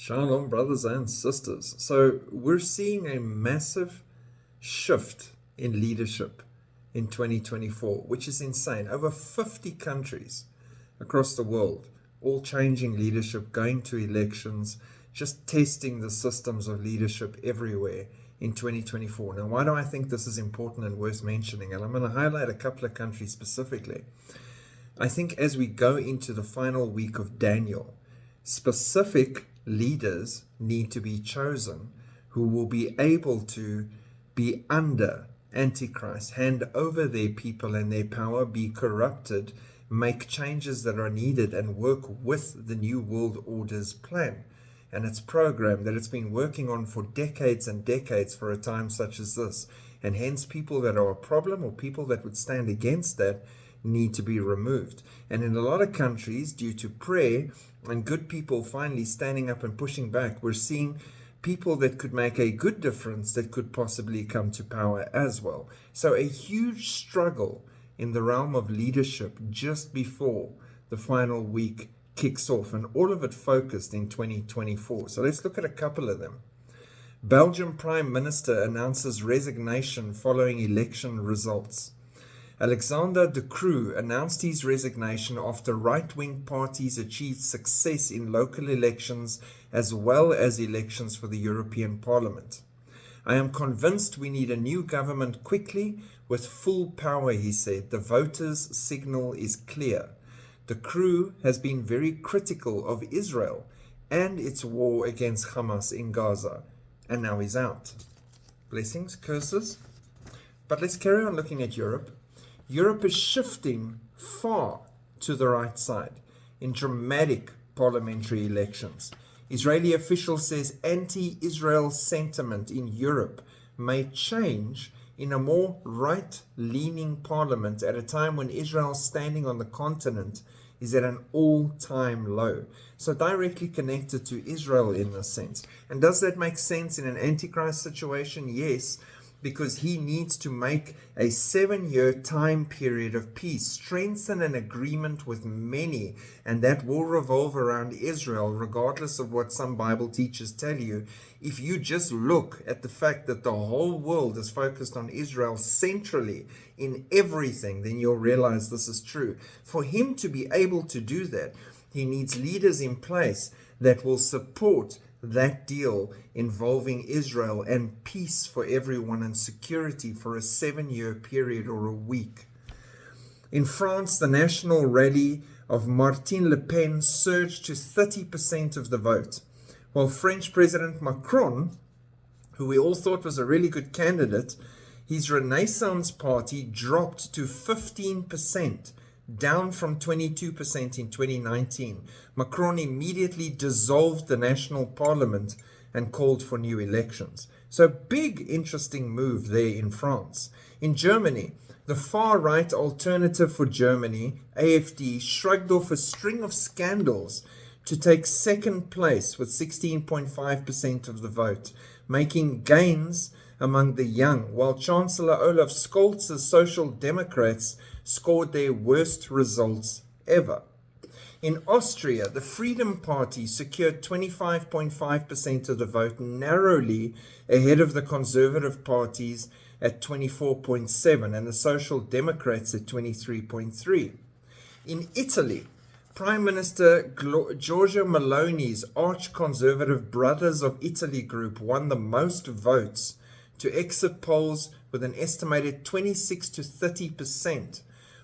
Shalom, brothers and sisters. So we're seeing a massive shift in leadership in 2024, which is insane. Over 50 countries across the world, all changing leadership, going to elections, just testing the systems of leadership everywhere in 2024. Now, why do I think this is important and worth mentioning? And I'm going to highlight a couple of countries specifically. I think as we go into the final week of Daniel, specific leaders need to be chosen who will be able to be under Antichrist, hand over their people and their power, be corrupted, make changes that are needed, and work with the New World Order's plan and its program that it's been working on for decades and decades for a time such as this. And hence people that are a problem or people that would stand against that need to be removed. And in a lot of countries, due to prayer and good people finally standing up and pushing back, we're seeing people that could make a good difference that could possibly come to power as well. So a huge struggle in the realm of leadership just before the final week kicks off, and all of it focused in 2024. So let's look at a couple of them. Belgium Prime Minister announces resignation following election results. Alexander De Croo announced his resignation after right-wing parties achieved success in local elections as well as elections for the European Parliament. I am convinced we need a new government quickly with full power, he said. The voters' signal is clear. De Croo has been very critical of Israel and its war against Hamas in Gaza, and now he's out. Blessings, curses. But let's carry on looking at Europe. Europe is shifting far to the right side in dramatic parliamentary elections. Israeli official says anti-Israel sentiment in Europe may change in a more right-leaning parliament at a time when Israel's standing on the continent is at an all-time low. So directly connected to Israel in this sense. And does that make sense in an Antichrist situation? Yes, because he needs to make a 7-year time period of peace, strengthen an agreement with many, and that will revolve around Israel, regardless of what some Bible teachers tell you. If you just look at the fact that the whole world is focused on Israel centrally in everything, then you'll realize this is true. For him to be able to do that, he needs leaders in place that will support that deal involving Israel and peace for everyone and security for a 7-year period or a week. In France, the national rally of Marine Le Pen surged to 30% of the vote, while French President Macron, who we all thought was a really good candidate, his Renaissance Party dropped to 15%, down from 22% in 2019. Macron immediately dissolved the national parliament and called for new elections. So big, interesting move there in France. In Germany, the far-right Alternative for Germany, AfD, shrugged off a string of scandals to take second place with 16.5% of the vote, making gains among the young, while Chancellor Olaf Scholz's Social Democrats scored their worst results ever. In Austria, the Freedom Party secured 25.5% of the vote, narrowly ahead of the Conservative parties at 24.7% and the Social Democrats at 23.3%. In Italy, Prime Minister Giorgia Meloni's arch-conservative Brothers of Italy group won the most votes to exit polls with an estimated 26 to 30%,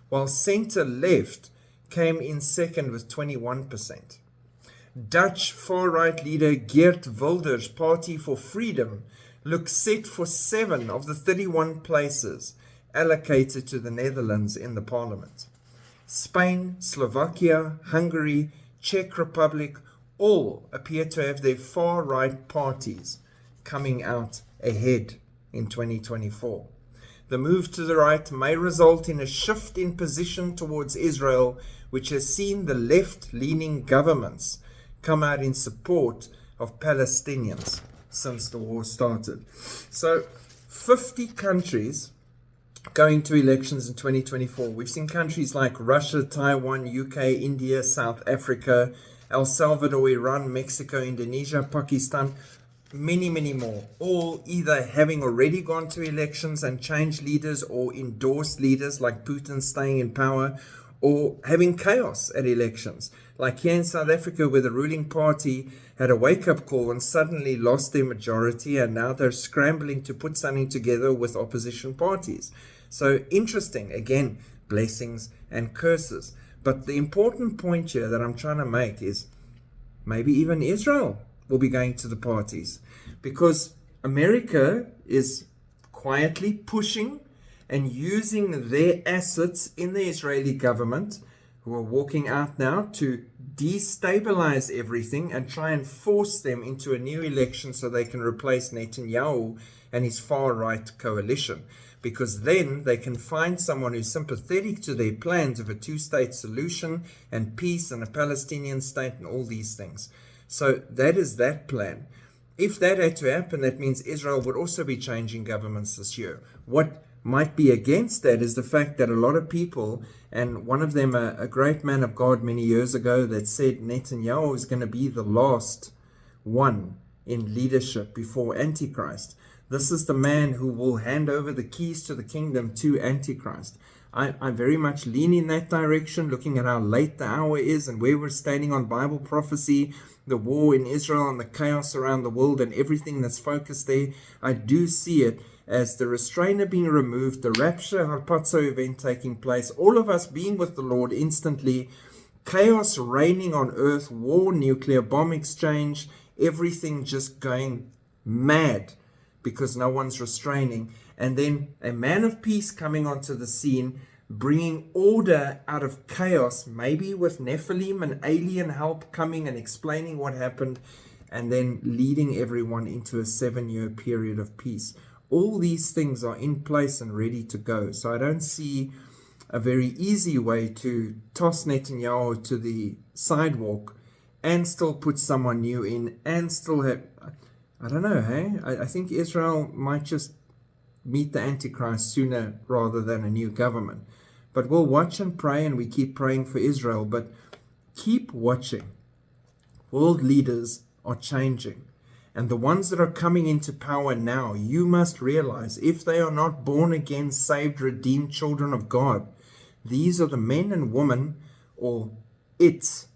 while centre-left came in second with 21%. Dutch far-right leader Geert Wilders' Party for Freedom looks set for 7 of the 31 places allocated to the Netherlands in the parliament. Spain, Slovakia, Hungary, Czech Republic all appear to have their far-right parties coming out ahead in 2024. The move to the right may result in a shift in position towards Israel, which has seen the left-leaning governments come out in support of Palestinians since the war started. So 50 countries going to elections in 2024. We've seen countries like Russia, Taiwan, UK, India, South Africa, El Salvador, Iran, Mexico, Indonesia, Pakistan, many, many more, all either having already gone to elections and changed leaders or endorsed leaders like Putin staying in power, or having chaos at elections. Like here in South Africa, where the ruling party had a wake-up call and suddenly lost their majority, and now they're scrambling to put something together with opposition parties. So interesting, again, blessings and curses. But the important point here that I'm trying to make is maybe even Israel will be going to the parties, because America is quietly pushing and using their assets in the Israeli government, who are walking out now, to destabilize everything and try and force them into a new election so they can replace Netanyahu and his far-right coalition. Because then they can find someone who's sympathetic to their plans of a two-state solution and peace and a Palestinian state and all these things. So that is that plan. If that had to happen, that means Israel would also be changing governments this year. What might be against that is the fact that a lot of people, and one of them, a great man of God many years ago, that said Netanyahu is going to be the last one in leadership before Antichrist. This is the man who will hand over the keys to the kingdom to Antichrist. I very much lean in that direction, looking at how late the hour is and where we're standing on Bible prophecy, the war in Israel and the chaos around the world and everything that's focused there. I do see it as the restrainer being removed, the rapture harpazo event taking place, all of us being with the Lord instantly, chaos reigning on earth, war, nuclear bomb exchange, everything just going mad because no one's restraining. And then a man of peace coming onto the scene, bringing order out of chaos, maybe with Nephilim and alien help coming and explaining what happened, and then leading everyone into a 7-year period of peace. All these things are in place and ready to go. So I don't see a very easy way to toss Netanyahu to the sidewalk and still put someone new in and still have, I don't know, hey? I think Israel might just meet the Antichrist sooner rather than a new government. But we'll watch and pray, and we keep praying for Israel. But keep watching. World leaders are changing. And the ones that are coming into power now, you must realize, if they are not born again, saved, redeemed children of God, these are the men and women, or it's,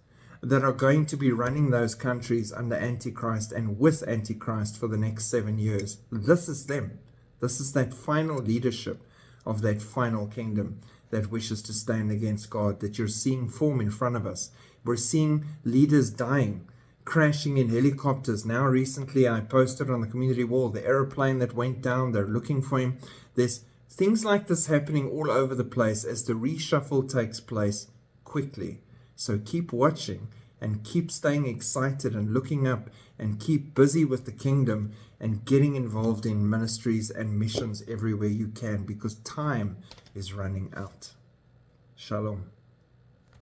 that are going to be running those countries under Antichrist and with Antichrist for the next 7 years. This is them. This is that final leadership of that final kingdom that wishes to stand against God, that you're seeing form in front of us. We're seeing leaders dying, crashing in helicopters. Now recently I posted on the community wall the aeroplane that went down. They're looking for him. There's things like this happening all over the place as the reshuffle takes place quickly. So keep watching and keep staying excited and looking up and keep busy with the kingdom and getting involved in ministries and missions everywhere you can, because time is running out. Shalom.